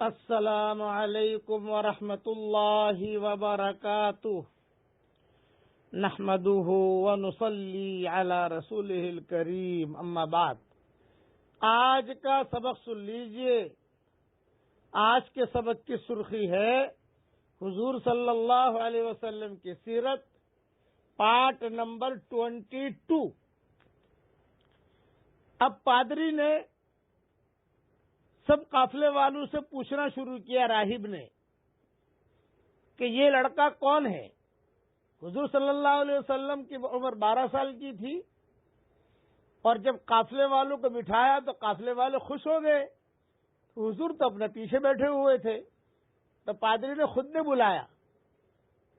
السلام علیکم ورحمۃ اللہ وبرکاتہ نحمده ونصلی علی رسولہ الکریم اما بعد۔ آج کا سبق سن لیجئے۔ آج کے سبق کی سرخی ہے حضور صلی اللہ علیہ وسلم کی سیرت، پارٹ نمبر 22۔ اب پادری نے سب قافلے والوں سے پوچھنا شروع کیا، راہب نے، کہ یہ لڑکا کون ہے؟ حضور صلی اللہ علیہ وسلم کی عمر 12 سال کی تھی، اور جب قافلے والوں کو بٹھایا تو قافلے والے خوش ہو گئے۔ حضور تو اپنے پیچھے بیٹھے ہوئے تھے، تو پادری نے خود نے بلایا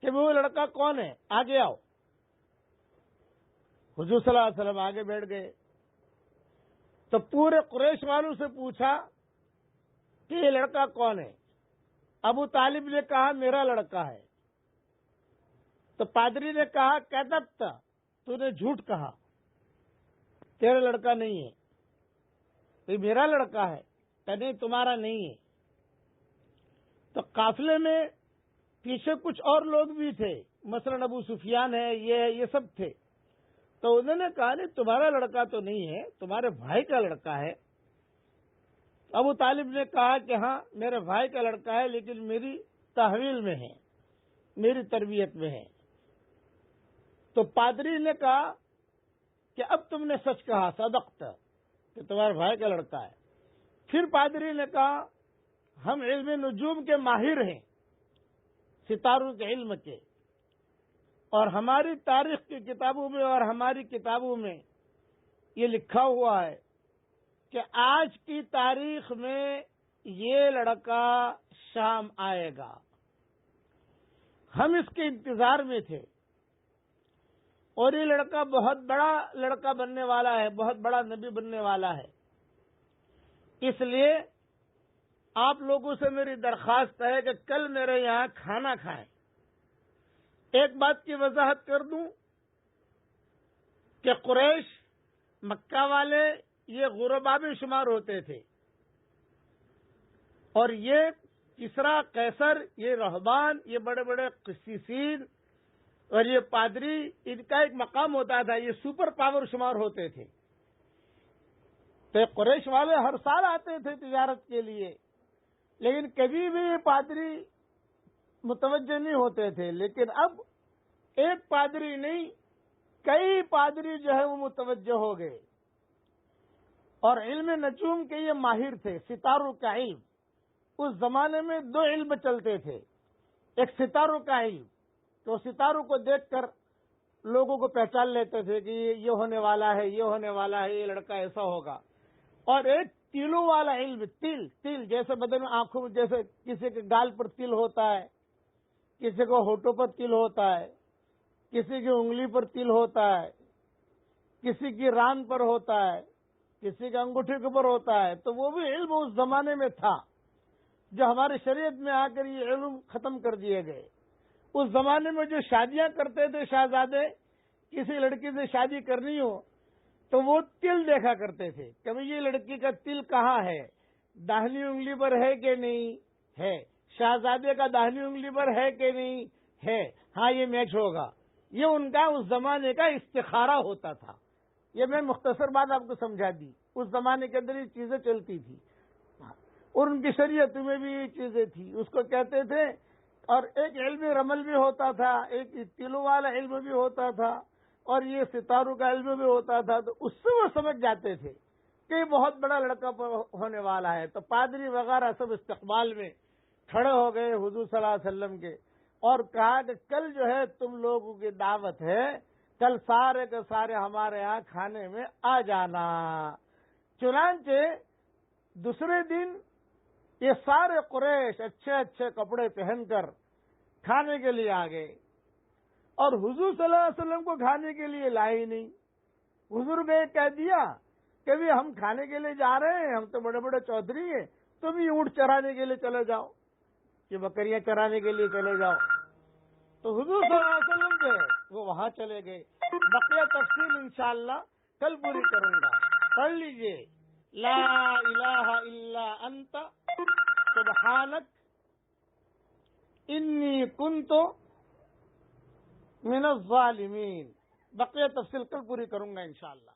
کہ وہ لڑکا کون ہے، آگے آؤ۔ حضور صلی اللہ علیہ وسلم آگے بیٹھ گئے تو پورے قریش والوں سے پوچھا کہ یہ لڑکا کون ہے؟ ابو طالب نے کہا میرا لڑکا ہے۔ تو پادری نے کہا کذبت، تو نے جھوٹ کہا، تیرا لڑکا نہیں ہے۔ یہ میرا لڑکا ہے، کہ نہیں تمہارا نہیں ہے۔ تو قافلے میں پیچھے کچھ اور لوگ بھی تھے، مثلا ابو سفیان ہے، یہ سب تھے۔ تو انہوں نے کہا نہیں تمہارا لڑکا تو نہیں ہے، تمہارے بھائی کا لڑکا ہے۔ ابو طالب نے کہا کہ ہاں میرے بھائی کا لڑکا ہے، لیکن میری تحویل میں ہے، میری تربیت میں ہے۔ تو پادری نے کہا کہ اب تم نے سچ کہا، صدقت، کہ تمہارے بھائی کا لڑکا ہے۔ پھر پادری نے کہا ہم علم نجوم کے ماہر ہیں، ستاروں کے علم کے، اور ہماری تاریخ کی کتابوں میں اور ہماری کتابوں میں یہ لکھا ہوا ہے کہ آج کی تاریخ میں یہ لڑکا شام آئے گا۔ ہم اس کے انتظار میں تھے، اور یہ لڑکا بہت بڑا لڑکا بننے والا ہے، بہت بڑا نبی بننے والا ہے۔ اس لیے آپ لوگوں سے میری درخواست ہے کہ کل میرے یہاں کھانا کھائیں۔ ایک بات کی وضاحت کر دوں کہ قریش، مکہ والے، یہ غربا میں شمار ہوتے تھے، اور یہ کسرا، قیصر، یہ رہبان، یہ بڑے بڑے قسیسین اور یہ پادری، ان کا ایک مقام ہوتا تھا، یہ سپر پاور شمار ہوتے تھے۔ تو قریش والے ہر سال آتے تھے تجارت کے لیے، لیکن کبھی بھی یہ پادری متوجہ نہیں ہوتے تھے۔ لیکن اب ایک پادری نہیں، کئی پادری جو ہے وہ متوجہ ہو گئے، اور علم نجوم کے یہ ماہر تھے، ستاروں کا علم۔ اس زمانے میں دو علم چلتے تھے، ایک ستاروں کا علم، تو ستاروں کو دیکھ کر لوگوں کو پہچان لیتے تھے کہ یہ ہونے والا ہے، یہ ہونے والا ہے، یہ لڑکا ایسا ہوگا۔ اور ایک تیلوں والا علم، تل جیسے بدن میں آنکھوں میں، جیسے کسی کے گال پر تل ہوتا ہے، کسی کو ہونٹوں پر تل ہوتا ہے، کسی کی انگلی پر تل ہوتا ہے، کسی کی ران پر ہوتا ہے، کسی کے انگوٹھے کے اوپر ہوتا ہے۔ تو وہ بھی علم اس زمانے میں تھا، جو ہمارے شریعت میں آ کر یہ علم ختم کر دیے گئے۔ اس زمانے میں جو شادیاں کرتے تھے شہزادے، کسی لڑکی سے شادی کرنی ہو تو وہ تل دیکھا کرتے تھے کہ یہ لڑکی کا تل کہاں ہے، داہنی انگلی پر ہے کہ نہیں ہے، شہزادے کا داہنی انگلی پر ہے کہ نہیں ہے، ہاں یہ میچ ہوگا۔ یہ ان کا اس زمانے کا استخارہ ہوتا تھا۔ یہ میں مختصر بات آپ کو سمجھا دی۔ اس زمانے کے اندر یہ چیزیں چلتی تھی، اور ان کی شریعت میں بھی یہ چیزیں تھی، اس کو کہتے تھے۔ اور ایک علم رمل بھی ہوتا تھا، ایک تلوں والا علم بھی ہوتا تھا، اور یہ ستاروں کا علم بھی ہوتا تھا۔ تو اس سے وہ سمجھ جاتے تھے کہ یہ بہت بڑا لڑکا ہونے والا ہے۔ تو پادری وغیرہ سب استقبال میں کھڑے ہو گئے حضور صلی اللہ علیہ وسلم کے، اور کہا کہ کل جو ہے تم لوگوں کی دعوت ہے، کل سارے کے سارے ہمارے یہاں کھانے میں آ جانا۔ چنانچہ دوسرے دن یہ سارے قریش اچھے اچھے کپڑے پہن کر کھانے کے لیے آ گئے، اور حضور صلی اللہ علیہ وسلم کو کھانے کے لیے لائے ہی نہیں۔ حضور نے کہہ دیا کہ بھی ہم کھانے کے لیے جا رہے ہیں، ہم تو بڑے بڑے چودھری ہیں، تم ہی اونٹ چرانے کے لیے چلے جاؤ، یہ بکریاں چرانے کے لیے چلے جاؤ۔ تو حضور صلی اللہ علیہ وسلم جو ہے وہ وہاں چلے گئے۔ بقیہ تفصیل انشاءاللہ کل پوری کروں گا۔ پڑھ لیجئے لا الہ الا انت سبحان سبحانک انی کنت من الظالمین. بقیہ تفصیل کل پوری کروں گا انشاءاللہ.